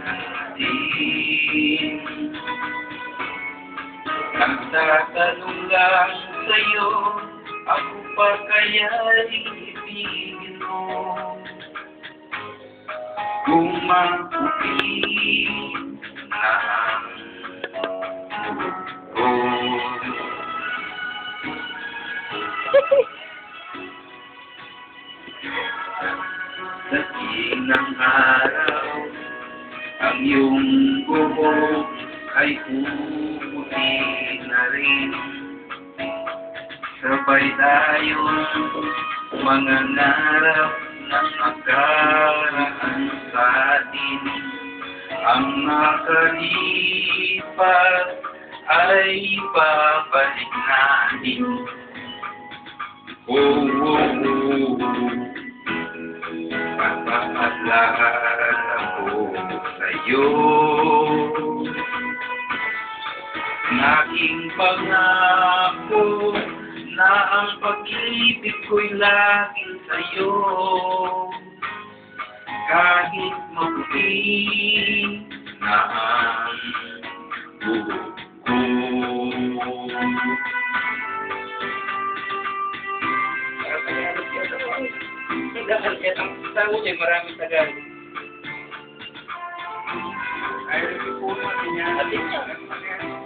natin. Nagtatanong lang sa'yo, ako pa kaya'y ibigin mo? Kung maputi na ang ko. Sa tinang araw, ang iyong buhok ay puputi na rin. Sabay tayong mga narap ng nakaraan sa atin. Ang nakalipas ay babalik natin. Oh, oh, oh. Papaalala ko sa'yo aking pangako na ang pag-ibig ko'y laging sa'yo. Kahit maputi na ang buhok ko. Ang tago niya, maraming Tagalog. Ayaw rin po natin niya.